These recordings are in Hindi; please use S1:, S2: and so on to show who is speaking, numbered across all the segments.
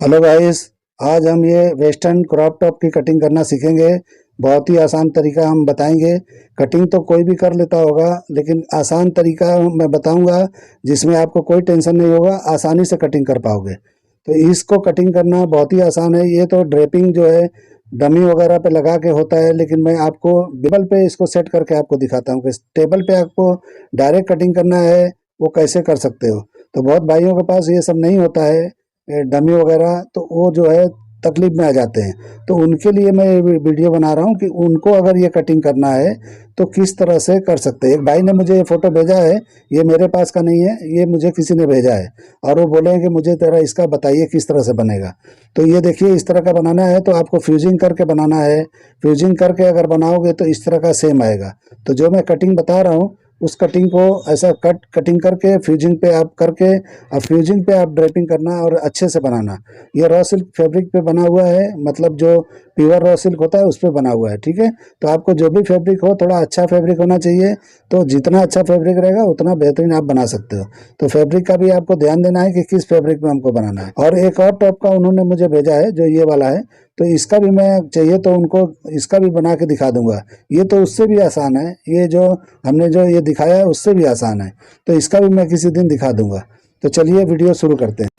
S1: Hello guys. आज हम ये वेस्टर्न क्रॉप टॉप की कटिंग करना सीखेंगे। बहुत ही आसान तरीका हम बताएंगे। कटिंग तो कोई भी कर लेता होगा, लेकिन आसान तरीका मैं बताऊंगा जिसमें आपको कोई टेंशन नहीं होगा, आसानी से कटिंग कर पाओगे। तो इसको कटिंग करना बहुत ही आसान है। ये तो ड्रेपिंग जो है डमी वगैरह पे लगा के होता है, लेकिन मैं आपको टेबल पे इसको सेट करके आपको दिखाता हूँ कि टेबल पे आपको डायरेक्ट कटिंग करना है वो कैसे कर सकते हो। तो बहुत भाइयों के पास ये सब नहीं होता है, डमी वगैरह, तो वो जो है तकलीफ में आ जाते हैं। तो उनके लिए मैं ये वीडियो बना रहा हूँ कि उनको अगर ये कटिंग करना है तो किस तरह से कर सकते हैं। एक भाई ने मुझे ये फ़ोटो भेजा है, ये मेरे पास का नहीं है, ये मुझे किसी ने भेजा है, और वो बोले हैं कि मुझे तेरा इसका बताइए किस तरह से बनेगा। तो ये देखिए, इस तरह का बनाना है तो आपको फ्यूजिंग करके बनाना है। फ्यूजिंग करके अगर बनाओगे तो इस तरह का सेम आएगा। तो जो मैं कटिंग बता रहा हूँ उस कटिंग को ऐसा कटिंग करके फ्यूजिंग पे आप करके, और फ्यूजिंग पे आप ड्रेपिंग करना और अच्छे से बनाना। ये रॉ सिल्क फैब्रिक पे बना हुआ है, मतलब जो प्योर रॉ सिल्क होता है उस पे बना हुआ है, ठीक है। तो आपको जो भी फैब्रिक हो, थोड़ा अच्छा फैब्रिक होना चाहिए। तो जितना अच्छा फैब्रिक रहेगा उतना बेहतरीन आप बना सकते हो। तो फैब्रिक का भी आपको ध्यान देना है कि किस फैब्रिक में हमको बनाना है। और एक और टॉप का उन्होंने मुझे भेजा है जो ये वाला है, तो इसका भी मैं चाहिए तो उनको इसका भी बना के दिखा दूंगा। ये तो उससे भी आसान है, ये जो हमने जो ये दिखाया है उससे भी आसान है। तो इसका भी मैं किसी दिन दिखा दूंगा। तो चलिए वीडियो शुरू करते हैं।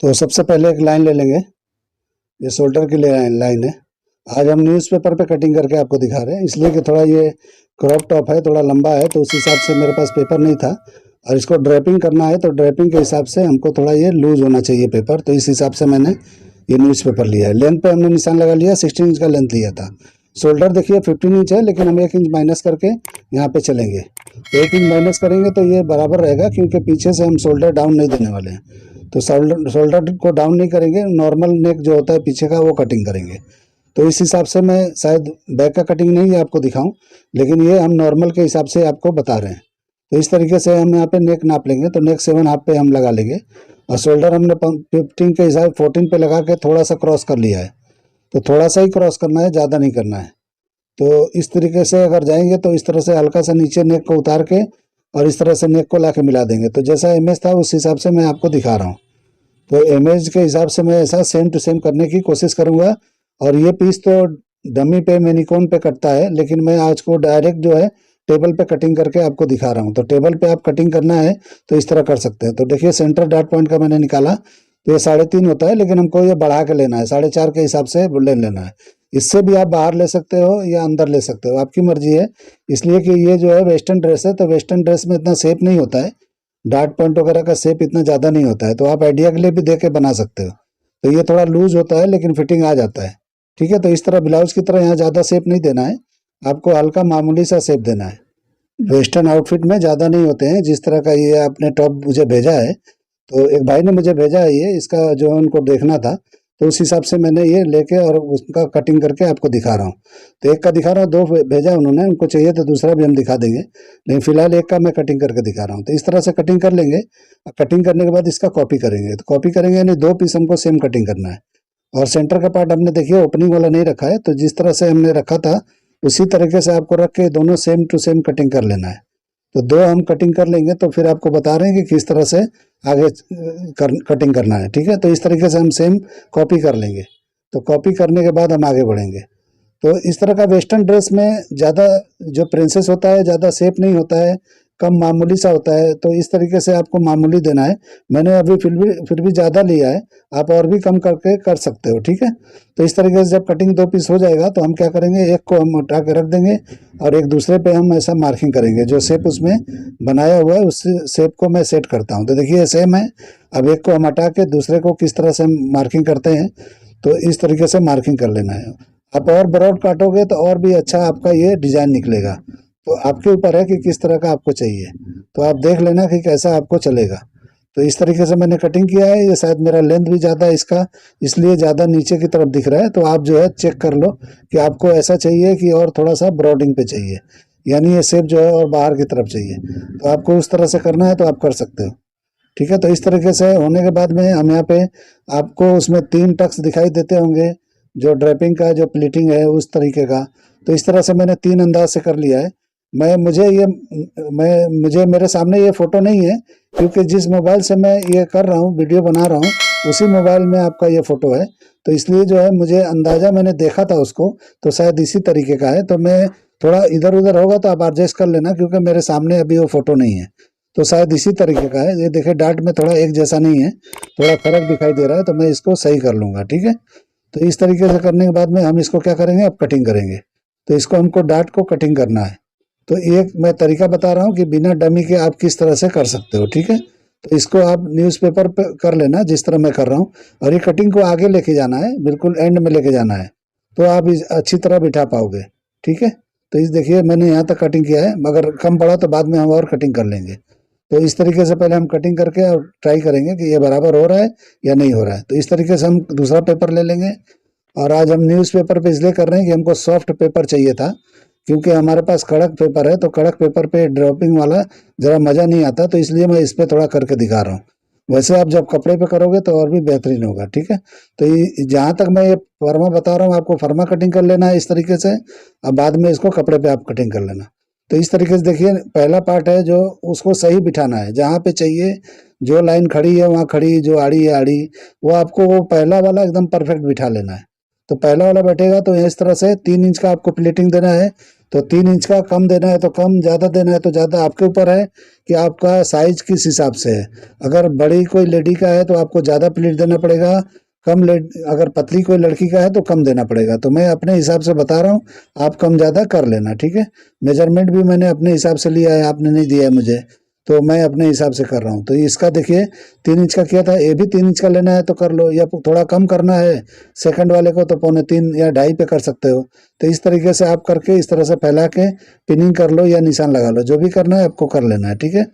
S1: तो सबसे पहले एक लाइन ले लेंगे, ये शोल्डर की लाइन है। आज हम न्यूज़पेपर पे कटिंग करके आपको दिखा रहे हैं, इसलिए कि थोड़ा ये क्रॉप टॉप है, थोड़ा लंबा है, तो उस हिसाब से मेरे पास पेपर नहीं था। और इसको ड्रैपिंग करना है तो ड्रैपिंग के हिसाब से हमको थोड़ा ये लूज होना चाहिए पेपर, तो इस हिसाब से मैंने ये न्यूज़पेपर लिया है। लेंथ पे हमने निशान लगा लिया, 16 इंच का लेंथ लिया था। शोल्डर देखिए 15 इंच है, लेकिन हम 1 इंच माइनस करके यहाँ पे चलेंगे। 1 इंच माइनस करेंगे तो ये बराबर रहेगा, क्योंकि पीछे से हम शोल्डर डाउन नहीं देने वाले हैं। तो शोल्डर को डाउन नहीं करेंगे, नॉर्मल नेक जो होता है पीछे का वो कटिंग करेंगे। तो इस हिसाब से मैं शायद बैक का कटिंग नहीं आपको दिखाऊं, लेकिन ये हम नॉर्मल के हिसाब से आपको बता रहे हैं। तो इस तरीके से हम यहाँ पे नेक नाप लेंगे, तो नेक 7.5 पे हम लगा लेंगे। और शोल्डर हमने 15 के हिसाब 14 पे लगा के थोड़ा सा क्रॉस कर लिया है। तो थोड़ा सा ही क्रॉस करना है, ज़्यादा नहीं करना है। तो इस तरीके से अगर जाएंगे तो इस तरह से हल्का सा नीचे नेक को उतार के और इस तरह से नेक को ला के मिला देंगे। तो जैसा इमेज था उस हिसाब से मैं आपको दिखा रहा हूँ। तो इमेज के हिसाब से मैं ऐसा सेम टू सेम करने की कोशिश करूँगा। और ये पीस तो डमी पे मैनिकोन पे कटता है, लेकिन मैं आज को डायरेक्ट जो है टेबल पे कटिंग करके आपको दिखा रहा हूँ। तो टेबल पे आप कटिंग करना है तो इस तरह कर सकते हैं। तो देखिए, सेंटर डॉट पॉइंट का मैंने निकाला, तो ये 3.5 होता है, लेकिन हमको ये बढ़ा के लेना है, 4.5 के हिसाब से ले लेना है। इससे भी आप बाहर ले सकते हो या अंदर ले सकते हो, आपकी मर्जी है। इसलिए कि ये जो है वेस्टर्न ड्रेस है, तो वेस्टर्न ड्रेस में इतना शेप नहीं होता है, डॉट पॉइंट वगैरह का शेप इतना ज़्यादा नहीं होता है। तो आप आइडिया के लिए भी दे के बना सकते हो। तो ये थोड़ा लूज होता है लेकिन फिटिंग आ जाता है, ठीक है। तो इस तरह ब्लाउज की तरह यहाँ ज़्यादा शेप नहीं देना है, आपको हल्का मामूली सा शेप देना है। वेस्टर्न आउटफिट में ज़्यादा नहीं होते हैं। जिस तरह का ये आपने टॉप मुझे भेजा है, तो एक भाई ने मुझे भेजा है ये, इसका जो उनको देखना था, तो उस हिसाब से मैंने ये लेके और उसका कटिंग करके आपको दिखा रहा हूँ। तो एक का दिखा रहा हूँ, 2 भेजा उन्होंने, उनको चाहिए तो दूसरा भी हम दिखा देंगे, लेकिन फिलहाल एक का मैं कटिंग करके दिखा रहा हूँ। तो इस तरह से कटिंग कर लेंगे। कटिंग करने के बाद इसका कॉपी करेंगे। तो कॉपी करेंगे यानी 2 पीस हमको सेम कटिंग करना है। और सेंटर का पार्ट हमने देखिए ओपनिंग वाला नहीं रखा है, तो जिस तरह से हमने रखा था उसी तरीके से आपको रख के दोनों सेम टू सेम कटिंग कर लेना है। तो 2 हम कटिंग कर लेंगे, तो फिर आपको बता रहे हैं कि किस तरह से आगे कटिंग करना है, ठीक है। तो इस तरीके से हम सेम कॉपी कर लेंगे। तो कॉपी करने के बाद हम आगे बढ़ेंगे। तो इस तरह का वेस्टर्न ड्रेस में ज़्यादा जो प्रिंसेस होता है ज़्यादा शेप नहीं होता है, कम मामूली सा होता है। तो इस तरीके से आपको मामूली देना है। मैंने अभी फिर भी ज़्यादा लिया है, आप और भी कम करके कर सकते हो, ठीक है। तो इस तरीके से जब कटिंग 2 पीस हो जाएगा तो हम क्या करेंगे, एक को हम उठा के रख देंगे और एक दूसरे पे हम ऐसा मार्किंग करेंगे। जो शेप उसमें बनाया हुआ है उस शेप को मैं सेट करता हूँ। तो देखिए सेम है। अब एक को हम हटा के दूसरे को किस तरह से मार्किंग करते हैं, तो इस तरीके से मार्किंग कर लेना है। आप और ब्रॉड काटोगे तो और भी अच्छा आपका ये डिज़ाइन निकलेगा। तो आपके ऊपर है कि किस तरह का आपको चाहिए, तो आप देख लेना कि कैसा आपको चलेगा। तो इस तरीके से मैंने कटिंग किया है। ये शायद मेरा लेंथ भी ज़्यादा है इसका, इसलिए ज़्यादा नीचे की तरफ दिख रहा है। तो आप जो है चेक कर लो कि आपको ऐसा चाहिए कि और थोड़ा सा ब्रॉडिंग पे चाहिए, यानी ये शेप जो है और बाहर की तरफ चाहिए। तो आपको उस तरह से करना है तो आप कर सकते हो, ठीक है। तो इस तरीके से होने के बाद में हम यहाँ पे आपको उसमें 3 टक्स दिखाई देते होंगे, जो ड्रैपिंग का जो प्लीटिंग है उस तरीके का। तो इस तरह से मैंने 3 अंदाज से कर लिया है। मुझे मेरे सामने ये फ़ोटो नहीं है, क्योंकि जिस मोबाइल से मैं ये कर रहा हूँ, वीडियो बना रहा हूँ, उसी मोबाइल में आपका ये फ़ोटो है। तो इसलिए जो है मुझे अंदाज़ा, मैंने देखा था उसको, तो शायद इसी तरीके का है। तो मैं थोड़ा इधर उधर होगा तो आप एडजस्ट कर लेना, क्योंकि मेरे सामने अभी वो फ़ोटो नहीं है। तो शायद इसी तरीके का है। ये देखिए डार्ट में थोड़ा एक जैसा नहीं है, थोड़ा फर्क दिखाई दे रहा है, तो मैं इसको सही कर लूँगा, ठीक है। तो इस तरीके से करने के बाद में हम इसको क्या करेंगे, अब कटिंग करेंगे। तो इसको हमको डार्ट को कटिंग करना है। तो एक मैं तरीका बता रहा हूँ कि बिना डमी के आप किस तरह से कर सकते हो, ठीक है। तो इसको आप न्यूज़पेपर पे कर लेना जिस तरह मैं कर रहा हूँ, और ये कटिंग को आगे लेके जाना है, बिल्कुल एंड में लेके जाना है, तो आप अच्छी तरह बिठा पाओगे, ठीक है। तो इस देखिए मैंने यहाँ तक कटिंग किया है, मगर कम पड़ा तो बाद में हम और कटिंग कर लेंगे। तो इस तरीके से पहले हम कटिंग करके और ट्राई करेंगे कि ये बराबर हो रहा है या नहीं हो रहा है। तो इस तरीके से हम दूसरा पेपर ले लेंगे। और आज हम न्यूज़पेपर पे इसलिए कर रहे हैं कि हमको सॉफ्ट पेपर चाहिए था, क्योंकि हमारे पास कड़क पेपर है, तो कड़क पेपर पे ड्रॉपिंग वाला ज़रा मज़ा नहीं आता, तो इसलिए मैं इस पे थोड़ा करके दिखा रहा हूँ। वैसे आप जब कपड़े पे करोगे तो और भी बेहतरीन होगा, ठीक है। तो ये जहाँ तक मैं ये फर्मा बता रहा हूँ, आपको फर्मा कटिंग कर लेना है इस तरीके से, अब बाद में इसको कपड़े पे आप कटिंग कर लेना। तो इस तरीके से देखिए, पहला पार्ट है जो उसको सही बिठाना है, जहाँ पे चाहिए, जो लाइन खड़ी है वहाँ खड़ी, जो आड़ी है आड़ी, वो आपको वो पहला वाला एकदम परफेक्ट बिठा लेना है। तो पहला वाला बैठेगा तो इस तरह से 3 इंच का आपको प्लेटिंग देना है। तो 3 इंच का कम देना है तो कम, ज़्यादा देना है तो ज़्यादा, आपके ऊपर है कि आपका साइज किस हिसाब से है। अगर बड़ी कोई लेडी का है तो आपको ज़्यादा प्लेट देना पड़ेगा, अगर पतली कोई लड़की का है तो कम देना पड़ेगा। तो मैं अपने हिसाब से बता रहा हूँ, आप कम ज़्यादा कर लेना, ठीक है। मेजरमेंट भी मैंने अपने हिसाब से लिया है, आपने नहीं दिया है मुझे, तो मैं अपने हिसाब से कर रहा हूँ। तो इसका देखिए 3 इंच का किया था, ये भी 3 इंच का लेना है तो कर लो, या थोड़ा कम करना है सेकंड वाले को तो 2.25 या 2.5 पे कर सकते हो। तो इस तरीके से आप करके इस तरह से फैला के पिनिंग कर लो या निशान लगा लो, जो भी करना है आपको कर लेना है, ठीक है।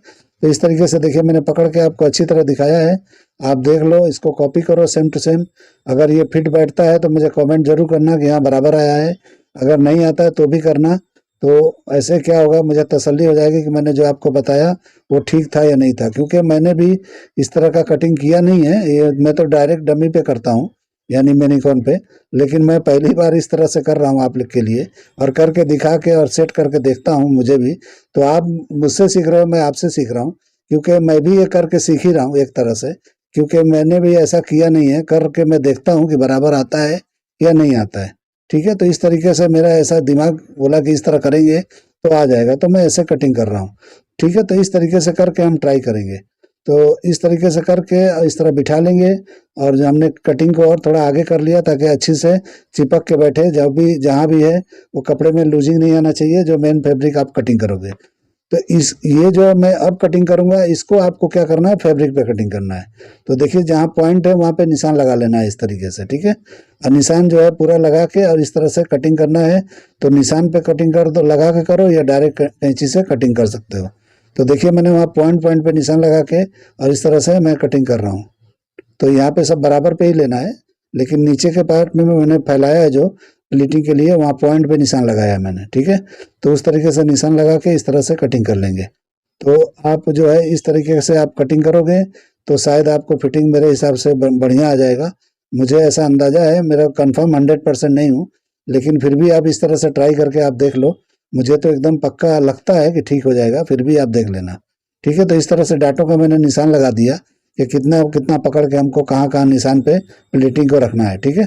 S1: तो इस तरीके से देखिए मैंने पकड़ के आपको अच्छी तरह दिखाया है, आप देख लो, इसको कॉपी करो सेम टू सेम। अगर ये फिट बैठता है तो मुझे कमेंट जरूर करना कि हाँ बराबर आया है, अगर नहीं आता है तो भी करना। तो ऐसे क्या होगा, मुझे तसल्ली हो जाएगी कि मैंने जो आपको बताया वो ठीक था या नहीं था, क्योंकि मैंने भी इस तरह का कटिंग किया नहीं है। ये मैं तो डायरेक्ट डमी पे करता हूँ, यानी मैनिकॉन पे, लेकिन मैं पहली बार इस तरह से कर रहा हूँ आप लोग के लिए, और करके दिखा के और सेट करके देखता हूँ मुझे भी। तो आप मुझसे सीख रहे हो, मैं आपसे सीख रहा हूँ, क्योंकि मैं भी ये करके सीख ही रहा हूँ एक तरह से, क्योंकि मैंने भी ऐसा किया नहीं है, करके मैं देखता हूँ कि बराबर आता है या नहीं आता है, ठीक है। तो इस तरीके से मेरा ऐसा दिमाग बोला कि इस तरह करेंगे तो आ जाएगा, तो मैं ऐसे कटिंग कर रहा हूँ, ठीक है। तो इस तरीके से करके हम ट्राई करेंगे। तो इस तरीके से करके इस तरह बिठा लेंगे, और जो हमने कटिंग को और थोड़ा आगे कर लिया ताकि अच्छी से चिपक के बैठे, जब भी जहाँ भी है वो कपड़े में लूजिंग नहीं आना चाहिए, जो मेन फैब्रिक आप कटिंग करोगे। तो ये जो मैं अब कटिंग करूंगा, इसको आपको क्या करना है, फैब्रिक पे कटिंग करना है। तो देखिए जहाँ पॉइंट है वहाँ पे निशान लगा लेना है इस तरीके से, ठीक है। और निशान जो है पूरा लगा के और इस तरह से कटिंग करना है। तो निशान पे कटिंग कर दो, लगा के करो, या डायरेक्ट कैंची से कटिंग कर सकते हो। तो देखिए मैंने वहाँ पॉइंट पॉइंट पे निशान लगा के और इस तरह से मैं कटिंग कर रहा हूँ। तो यहाँ पे सब बराबर पे ही लेना है, लेकिन नीचे के पार्ट में मैंने फैलाया है जो प्लीटिंग के लिए, वहाँ पॉइंट पे निशान लगाया है मैंने, ठीक है। तो उस तरीके से निशान लगा के इस तरह से कटिंग कर लेंगे। तो आप जो है इस तरीके से आप कटिंग करोगे तो शायद आपको फिटिंग मेरे हिसाब से बढ़िया आ जाएगा। मुझे ऐसा अंदाज़ा है, मेरा कंफर्म 100% नहीं हूँ, लेकिन फिर भी आप इस तरह से ट्राई करके आप देख लो। मुझे तो एकदम पक्का लगता है कि ठीक हो जाएगा, फिर भी आप देख लेना, ठीक है। तो इस तरह से डाटों का मैंने निशान लगा दिया कि कितना कितना पकड़ के हमको कहाँ कहाँ निशान पे प्लेटिंग को रखना है, ठीक है।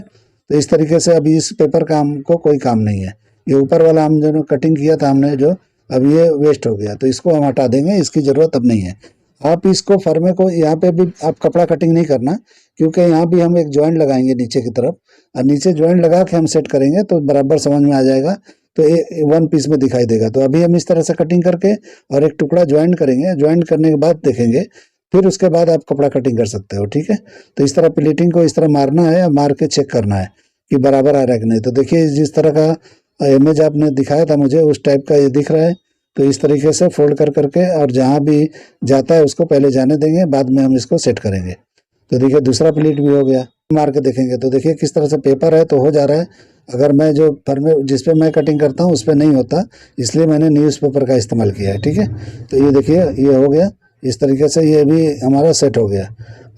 S1: तो इस तरीके से अभी इस पेपर का हमको कोई काम नहीं है। ये ऊपर वाला हम जो कटिंग किया था हमने जो, अब ये वेस्ट हो गया, तो इसको हम हटा देंगे, इसकी ज़रूरत अब नहीं है। आप इसको फर्मे को यहाँ पे भी आप कपड़ा कटिंग नहीं करना, क्योंकि यहाँ भी हम एक जॉइंट लगाएंगे नीचे की तरफ, और नीचे जॉइंट लगा के हम सेट करेंगे तो बराबर समझ में आ जाएगा। तो ये वन पीस में दिखाई देगा। तो अभी हम इस तरह से कटिंग करके और एक टुकड़ा ज्वाइंट करेंगे, ज्वाइंट करने के बाद देखेंगे, फिर उसके बाद आप कपड़ा कटिंग कर सकते हो, ठीक है। तो इस तरह प्लेटिंग को इस तरह मारना है, मार के चेक करना है कि बराबर आ रहा है कि नहीं। तो देखिए जिस तरह का इमेज आपने दिखाया था मुझे, उस टाइप का ये दिख रहा है। तो इस तरीके से फोल्ड कर करके और जहाँ भी जाता है उसको पहले जाने देंगे, बाद में हम इसको सेट करेंगे। तो देखिए दूसरा प्लेट भी हो गया, मार के देखेंगे तो देखिए किस तरह से पेपर है तो हो जा रहा है। अगर मैं जो फर्मे जिस पे मैं कटिंग करता हूँ उस पर नहीं होता, इसलिए मैंने न्यूज़पेपर का इस्तेमाल किया है, ठीक है। तो ये देखिए ये हो गया, इस तरीके से ये भी हमारा सेट हो गया।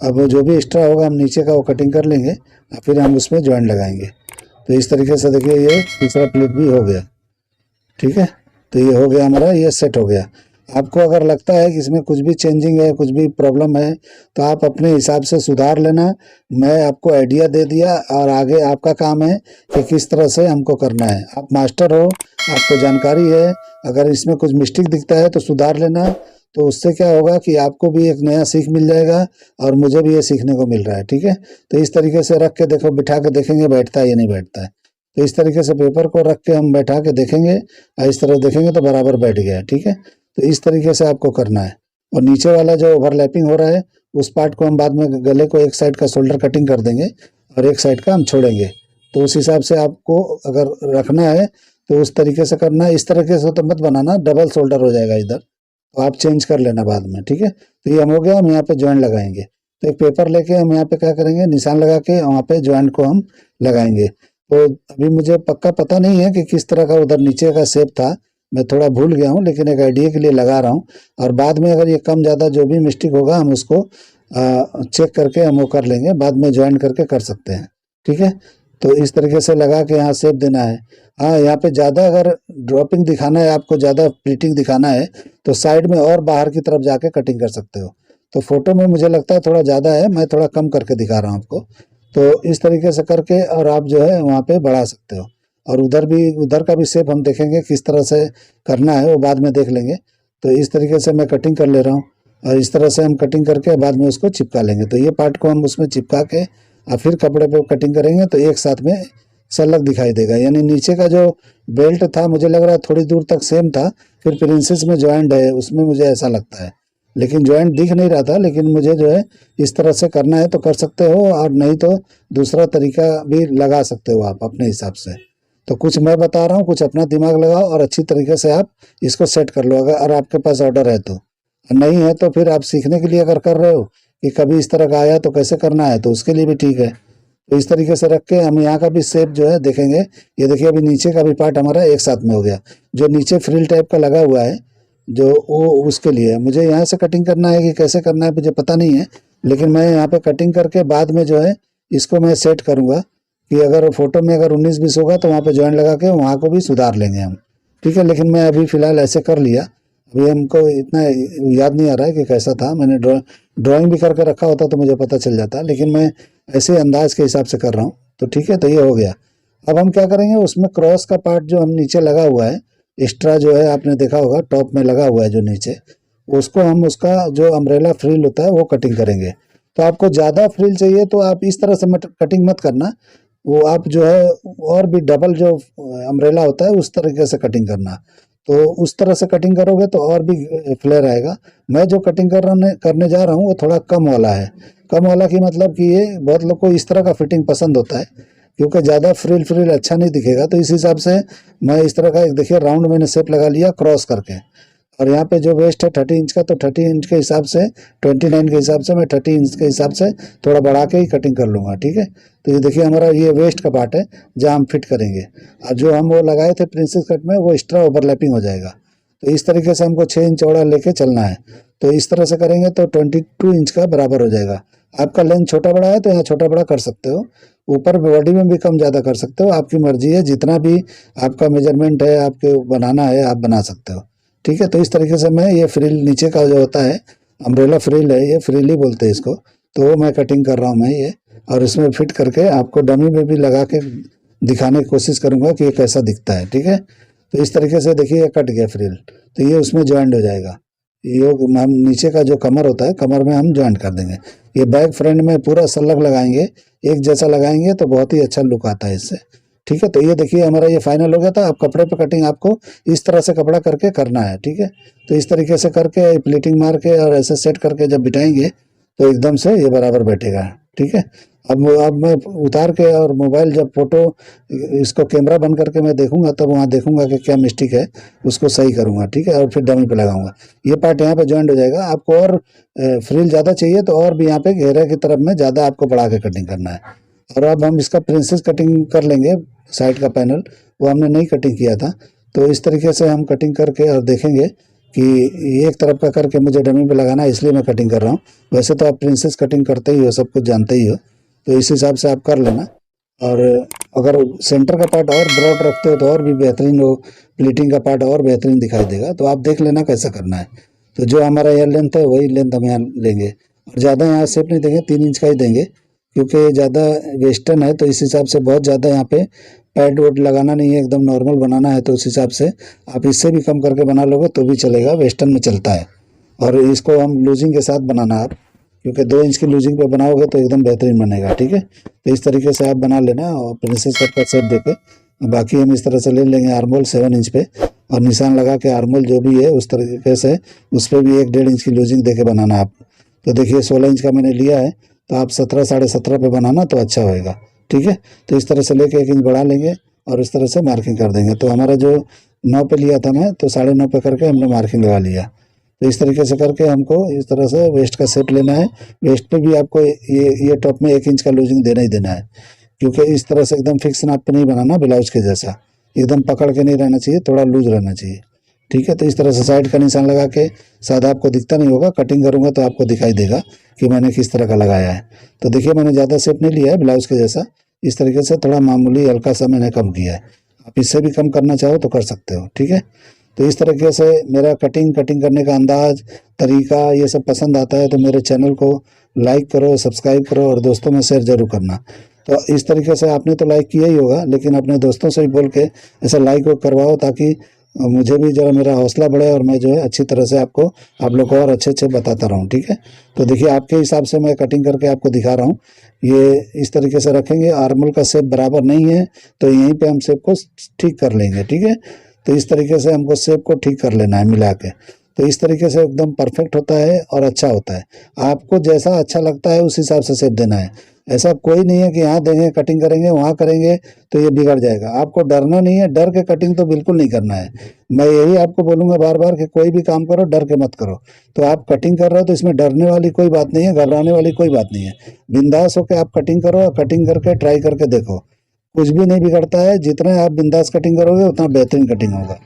S1: अब जो भी एक्स्ट्रा होगा हम नीचे का वो कटिंग कर लेंगे और फिर हम उसमें जॉइंट लगाएंगे। तो इस तरीके से देखिए ये तीसरा प्लेट भी हो गया। ठीक है, तो ये हो गया हमारा, ये सेट हो गया। आपको अगर लगता है कि इसमें कुछ भी चेंजिंग है, कुछ भी प्रॉब्लम है, तो आप अपने हिसाब से सुधार लेना। मैं आपको आइडिया दे दिया और आगे आपका काम है कि किस तरह से हमको करना है। आप मास्टर हो, आपको जानकारी है, अगर इसमें कुछ मिस्टेक दिखता है तो सुधार लेना। तो उससे क्या होगा कि आपको भी एक नया सीख मिल जाएगा और मुझे भी ये सीखने को मिल रहा है। ठीक है, तो इस तरीके से रख के देखो, बिठा के देखेंगे बैठता है या नहीं बैठता है। तो इस तरीके से पेपर को रख के हम बैठा के देखेंगे और इस तरह देखेंगे तो बराबर बैठ गया है। ठीक है, तो इस तरीके से आपको करना है। और नीचे वाला जो ओवरलैपिंग हो रहा है उस पार्ट को हम बाद में, गले को एक साइड का शोल्डर कटिंग कर देंगे और एक साइड का हम छोड़ेंगे। तो उस हिसाब से आपको अगर रखना है तो उस तरीके से करना है। इस तरीके से तो मत बनाना, डबल शोल्डर हो जाएगा इधर, तो आप चेंज कर लेना बाद में। ठीक है, तो ये हम हो गया। हम यहाँ पे ज्वाइंट लगाएंगे, तो एक पेपर लेके हम यहाँ पे क्या करेंगे, निशान लगा के वहाँ पे ज्वाइंट को हम लगाएंगे। तो अभी मुझे पक्का पता नहीं है कि किस तरह का उधर नीचे का शेप था, मैं थोड़ा भूल गया हूँ, लेकिन एक आइडिया के लिए लगा रहा हूँ। और बाद में अगर ये कम ज़्यादा जो भी मिस्टेक होगा हम उसको चेक करके हम वो कर लेंगे, बाद में ज्वाइन करके कर सकते हैं। ठीक है, तो इस तरीके से लगा के यहाँ शेप देना है। हाँ, यहाँ पे ज़्यादा अगर ड्रॉपिंग दिखाना है आपको, ज़्यादा प्लीटिंग दिखाना है, तो साइड में और बाहर की तरफ जाके कटिंग कर सकते हो। तो फोटो में मुझे लगता है थोड़ा ज़्यादा है, मैं थोड़ा कम करके दिखा रहा हूँ आपको। तो इस तरीके से करके और आप जो है वहाँ पे बढ़ा सकते हो। और उधर भी, उधर का भी शेप हम देखेंगे किस तरह से करना है, वो बाद में देख लेंगे। तो इस तरीके से मैं कटिंग कर ले रहा हूँ और इस तरह से हम कटिंग करके बाद में उसको चिपका लेंगे। तो ये पार्ट को हम उसमें चिपका के और फिर कपड़े पे कटिंग करेंगे तो एक साथ में सलग दिखाई देगा। यानी नीचे का जो बेल्ट था मुझे लग रहा है थोड़ी दूर तक सेम था, फिर प्रिंसेस में ज्वाइंट है उसमें मुझे ऐसा लगता है, लेकिन ज्वाइंट दिख नहीं रहा था। लेकिन मुझे जो है इस तरह से करना है तो कर सकते हो, और नहीं तो दूसरा तरीका भी लगा सकते हो आप अपने हिसाब से। तो कुछ मैं बता रहा हूँ, कुछ अपना दिमाग लगाओ और अच्छी तरीके से आप इसको सेट कर लो, अगर आपके पास ऑर्डर है तो। नहीं है तो फिर आप सीखने के लिए अगर कर रहे हो कि कभी इस तरह का आया तो कैसे करना है, तो उसके लिए भी ठीक है। तो इस तरीके से रख के हम यहाँ का भी शेप जो है देखेंगे। ये देखिए अभी नीचे का भी पार्ट हमारा एक साथ में हो गया, जो नीचे फ्रिल टाइप का लगा हुआ है जो वो उसके लिए मुझे यहाँ से कटिंग करना है कि कैसे करना है मुझे पता नहीं है, लेकिन मैं यहाँ पे कटिंग करके बाद में जो है इसको मैं सेट करूँगा कि अगर फोटो में अगर 19-20 होगा तो वहाँ पे ज्वाइन लगा के वहाँ को भी सुधार लेंगे हम। ठीक है, लेकिन मैं अभी फ़िलहाल ऐसे कर लिया। अभी हमको इतना याद नहीं आ रहा है कि कैसा था, मैंने ड्राइंग भी करके रखा होता तो मुझे पता चल जाता, लेकिन मैं ऐसे अंदाज के हिसाब से कर रहा हूँ। तो ठीक है, तो ये हो गया। अब हम क्या करेंगे, उसमें क्रॉस का पार्ट जो हम नीचे लगा हुआ है एक्स्ट्रा जो है, आपने देखा होगा टॉप में लगा हुआ है जो नीचे, उसको हम उसका जो अम्ब्रेला फ्रिल होता है वो कटिंग करेंगे। तो आपको ज़्यादा फ्रिल चाहिए तो आप इस तरह से मत कटिंग मत करना, वो आप जो है और भी डबल जो अम्ब्रेला होता है उस तरीके से कटिंग करना। तो उस तरह से कटिंग करोगे तो और भी फ्लेयर आएगा। मैं जो कटिंग करने जा रहा हूँ वो थोड़ा कम वाला है। कम वाला की मतलब कि ये बहुत लोग को इस तरह का फिटिंग पसंद होता है, क्योंकि ज़्यादा फ्रिल फ्रिल अच्छा नहीं दिखेगा। तो इस हिसाब से मैं इस तरह का एक देखिए राउंड मैंने शेप लगा लिया क्रॉस करके। और यहाँ पे जो वेस्ट है 30 इंच का, तो 30 इंच के हिसाब से 29 के हिसाब से मैं 30 इंच के हिसाब से थोड़ा बढ़ा के ही कटिंग कर लूँगा। ठीक है, तो ये देखिए हमारा ये वेस्ट का पार्ट है जहाँ हम फिट करेंगे, और जो हम वो लगाए थे प्रिंसेस कट में वो एक्स्ट्रा ओवरलैपिंग हो जाएगा। तो इस तरीके से हमको 6 इंच चौड़ा लेके चलना है। तो इस तरह से करेंगे तो 22 इंच का बराबर हो जाएगा। आपका लेंथ छोटा बड़ा है तो यहाँ छोटा बड़ा कर सकते हो, ऊपर बॉडी में भी कम ज़्यादा कर सकते हो, आपकी मर्जी है, जितना भी आपका मेजरमेंट है आपके बनाना है आप बना सकते हो। ठीक है, तो इस तरीके से मैं ये फ्रिल नीचे का जो होता है अम्ब्रेला फ्रिल है, ये फ्रिल ही बोलते हैं इसको, तो वो मैं कटिंग कर रहा हूँ मैं ये, और इसमें फिट करके आपको डमी में भी लगा के दिखाने की कोशिश करूँगा कि ये कैसा दिखता है। ठीक है, तो इस तरीके से देखिए ये कट गया फ्रिल, तो ये उसमें ज्वाइंट हो जाएगा। ये हम नीचे का जो कमर होता है कमर में हम ज्वाइंट कर देंगे। ये बैक फ्रंट में पूरा सलग लगाएंगे, एक जैसा लगाएंगे तो बहुत ही अच्छा लुक आता है इससे। ठीक है, तो ये देखिए हमारा ये फाइनल हो गया था। अब कपड़े पे कटिंग आपको इस तरह से कपड़ा करके करना है। ठीक है, तो इस तरीके से करके प्लीटिंग मार के और ऐसे सेट करके जब बिठाएंगे तो एकदम से ये बराबर बैठेगा। ठीक है, अब मैं उतार के और मोबाइल जब फोटो इसको कैमरा बंद करके मैं देखूंगा तब वहाँ देखूंगा कि क्या मिस्टेक है, उसको सही करूंगा। ठीक है, और फिर डमी पे लगाऊंगा। ये पार्ट यहाँ पे ज्वाइंट हो जाएगा। आपको और फ्रिल ज़्यादा चाहिए तो और भी यहाँ पे घेरे की तरफ में ज़्यादा आपको बढ़ा के कटिंग करना है। और अब हम इसका प्रिंसेस कटिंग कर लेंगे, साइड का पैनल वो हमने नहीं कटिंग किया था। तो इस तरीके से हम कटिंग करके और देखेंगे कि एक तरफ का करके मुझे डमी पे लगाना है, इसलिए मैं कटिंग कर रहा हूँ। वैसे तो आप प्रिंसेस कटिंग करते ही हो, सब कुछ जानते ही हो, तो इस हिसाब से आप कर लेना। और अगर सेंटर का पार्ट और ब्रॉड रखते हो तो और भी बेहतरीन हो, प्लीटिंग का पार्ट और बेहतरीन दिखाई देगा। तो आप देख लेना कैसा करना है। तो जो हमारा यह लेंथ है वही लेंथ हम यहाँ लेंगे, और ज़्यादा यहाँ शेप नहीं देंगे, 3 इंच का ही देंगे, क्योंकि ज़्यादा वेस्टर्न है तो इस हिसाब से बहुत ज़्यादा यहाँ पे पैड वोड लगाना नहीं है, एकदम नॉर्मल बनाना है। तो उस हिसाब से आप इससे भी कम करके बना लोगे तो भी चलेगा, वेस्टर्न में चलता है। और इसको हम लूजिंग के साथ बनाना आप, क्योंकि 2 इंच की लूजिंग पे बनाओगे तो एकदम बेहतरीन बनेगा। ठीक है, तो इस तरीके से आप बना लेना और प्रिंसेस कट का शेप देके बाकी हम इस तरह से ले लेंगे आर्मोल 7 इंच पे, और निशान लगा के आर्मोल जो भी है उस तरीके से उस पर भी 1-1.5 इंच की लूजिंग देके बनाना आप। तो देखिए 16 इंच का मैंने लिया है, तो आप 17 साढ़े 17 पे बनाना तो अच्छा होएगा। ठीक है, तो इस तरह से लेके 1 इंच बढ़ा लेंगे और इस तरह से मार्किंग कर देंगे। तो हमारा जो 9 पे लिया था मैं, तो 9.5 पे करके हमने मार्किंग लगा लिया। तो इस तरीके से करके हमको इस तरह से वेस्ट का शेप लेना है। वेस्ट पे भी आपको ये टॉप में 1 इंच का लूजिंग देना ही देना है, क्योंकि इस तरह से एकदम फिक्स नाप पे नहीं बनाना, ब्लाउज के जैसा एकदम पकड़ के नहीं रहना चाहिए, थोड़ा लूज रहना चाहिए। ठीक है, तो इस तरह से साइड का निशान लगा के, सादा आपको दिखता नहीं होगा, कटिंग करूँगा तो आपको दिखाई देगा कि मैंने किस तरह का लगाया है। तो देखिए मैंने ज़्यादा शेप नहीं लिया है ब्लाउज के जैसा, इस तरीके से थोड़ा मामूली हल्का सा मैंने कम किया है। आप इससे भी कम करना चाहो तो कर सकते हो। ठीक है, तो इस तरीके से मेरा कटिंग करने का अंदाज, तरीका ये सब पसंद आता है तो मेरे चैनल को लाइक करो, सब्सक्राइब करो और दोस्तों में शेयर जरूर करना। तो इस तरीके से आपने तो लाइक किया ही होगा, लेकिन अपने दोस्तों से भी बोल के ऐसा लाइक को करवाओ, ताकि मुझे भी ज़रा मेरा हौसला बढ़े और मैं जो है अच्छी तरह से आपको आप लोग को और अच्छे बताता रहूँ। ठीक है, तो देखिए आपके हिसाब से मैं कटिंग करके आपको दिखा रहा हूँ। ये इस तरीके से रखेंगे, आर्मोल का शेप बराबर नहीं है तो यहीं पे हम शेप को ठीक कर लेंगे। ठीक है, तो इस तरीके से हमको शेप को ठीक कर लेना है मिला के। तो इस तरीके से एकदम परफेक्ट होता है और अच्छा होता है। आपको जैसा अच्छा लगता है उस हिसाब से शेप देना है। ऐसा कोई नहीं है कि यहाँ देंगे कटिंग करेंगे वहाँ करेंगे तो ये बिगड़ जाएगा। आपको डरना नहीं है, डर के कटिंग तो बिल्कुल नहीं करना है। मैं यही आपको बोलूँगा बार बार कि कोई भी काम करो डर के मत करो। तो आप कटिंग कर रहे हो तो इसमें डरने वाली कोई बात नहीं है, घबराने वाली कोई बात नहीं है। बिंदास होकर आप कटिंग करो और कटिंग करके ट्राई करके देखो, कुछ भी नहीं बिगड़ता है। जितना आप बिंदास कटिंग करोगे उतना बेहतरीन कटिंग होगा।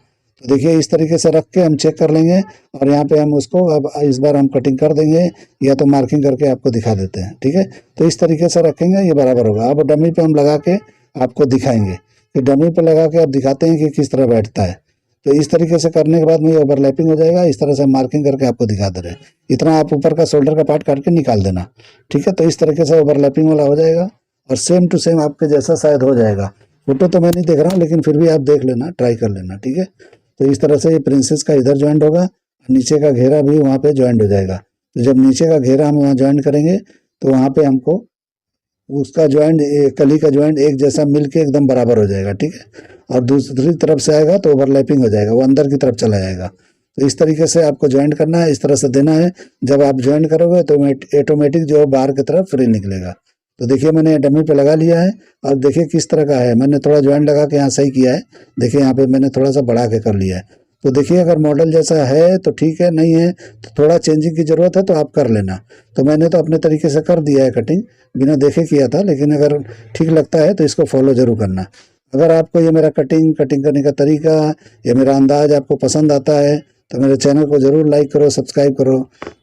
S1: तो देखिए इस तरीके से रख के हम चेक कर लेंगे, और यहाँ पे हम उसको अब इस बार हम कटिंग कर देंगे या तो मार्किंग करके आपको दिखा देते हैं। ठीक है, तो इस तरीके से रखेंगे ये बराबर होगा। अब डमी पे हम लगा के आपको दिखाएंगे कि डमी पे लगा के आप दिखाते हैं कि किस तरह बैठता है। तो इस तरीके से करने के बाद में ये ओवरलैपिंग हो जाएगा। इस तरह से मार्किंग करके आपको दिखा दे रहे हैं। इतना आप ऊपर का शोल्डर का पार्ट काट के निकाल देना। ठीक है, तो इस तरीके से ओवरलैपिंग वाला हो जाएगा और सेम टू सेम आपके जैसा शायद हो जाएगा। फोटो तो मैं नहीं देख रहा हूँ, लेकिन फिर भी आप देख लेना, ट्राई कर लेना। ठीक है, तो इस तरह से ये प्रिंसेस का इधर ज्वाइंट होगा, नीचे का घेरा भी वहाँ पे ज्वाइंट हो जाएगा। तो जब नीचे का घेरा हम वहाँ ज्वाइंट करेंगे तो वहाँ पे हमको उसका ज्वाइंट, कली का ज्वाइंट एक जैसा मिल के एकदम बराबर हो जाएगा। ठीक है, और दूसरी तरफ से आएगा तो ओवरलैपिंग हो जाएगा, वो अंदर की तरफ चला जाएगा। तो इस तरीके से आपको ज्वाइंट करना है, इस तरह से देना है। जब आप ज्वाइंट करोगे तो ऑटोमेटिक जो बाहर की तरफ फ्री निकलेगा। तो देखिए मैंने डमी पे लगा लिया है, और देखिए किस तरह का है। मैंने थोड़ा ज्वाइंट लगा के यहाँ सही किया है। देखिए यहाँ पे मैंने थोड़ा सा बढ़ा के कर लिया है। तो देखिए अगर मॉडल जैसा है तो ठीक है, नहीं है तो थोड़ा चेंजिंग की ज़रूरत है तो आप कर लेना। तो मैंने तो अपने तरीके से कर दिया है कटिंग, बिना देखे किया था, लेकिन अगर ठीक लगता है तो इसको फॉलो ज़रूर करना। अगर आपको ये मेरा कटिंग करने का तरीका या मेरा अंदाज़ आपको पसंद आता है तो मेरे चैनल को ज़रूर लाइक करो, सब्सक्राइब करो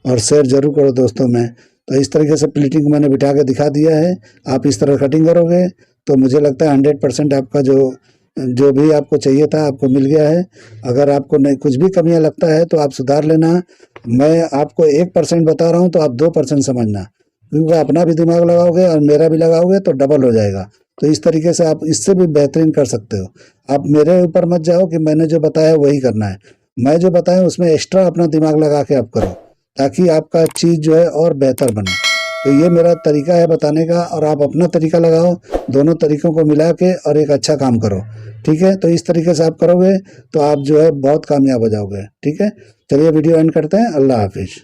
S1: और शेयर ज़रूर करो दोस्तों में। तो इस तरीके से प्लीटिंग मैंने बिठा के दिखा दिया है। आप इस तरह कटिंग करोगे तो मुझे लगता है 100% आपका जो भी आपको चाहिए था आपको मिल गया है। अगर आपको नहीं कुछ भी कमियां लगता है तो आप सुधार लेना। मैं आपको 1% बता रहा हूं तो आप 2% समझना, क्योंकि अपना भी दिमाग लगाओगे और मेरा भी लगाओगे तो डबल हो जाएगा। तो इस तरीके से आप इससे भी बेहतरीन कर सकते हो। आप मेरे ऊपर मत जाओ कि मैंने जो बताया वही करना है। मैं जो बताया उसमें एक्स्ट्रा अपना दिमाग लगा के आप करो, ताकि आपका चीज़ जो है और बेहतर बने। तो ये मेरा तरीका है बताने का, और आप अपना तरीका लगाओ, दोनों तरीकों को मिला के और एक अच्छा काम करो। ठीक है, तो इस तरीके से आप करोगे तो आप जो है बहुत कामयाब हो जाओगे। ठीक है, चलिए वीडियो एंड करते हैं। अल्लाह हाफिज।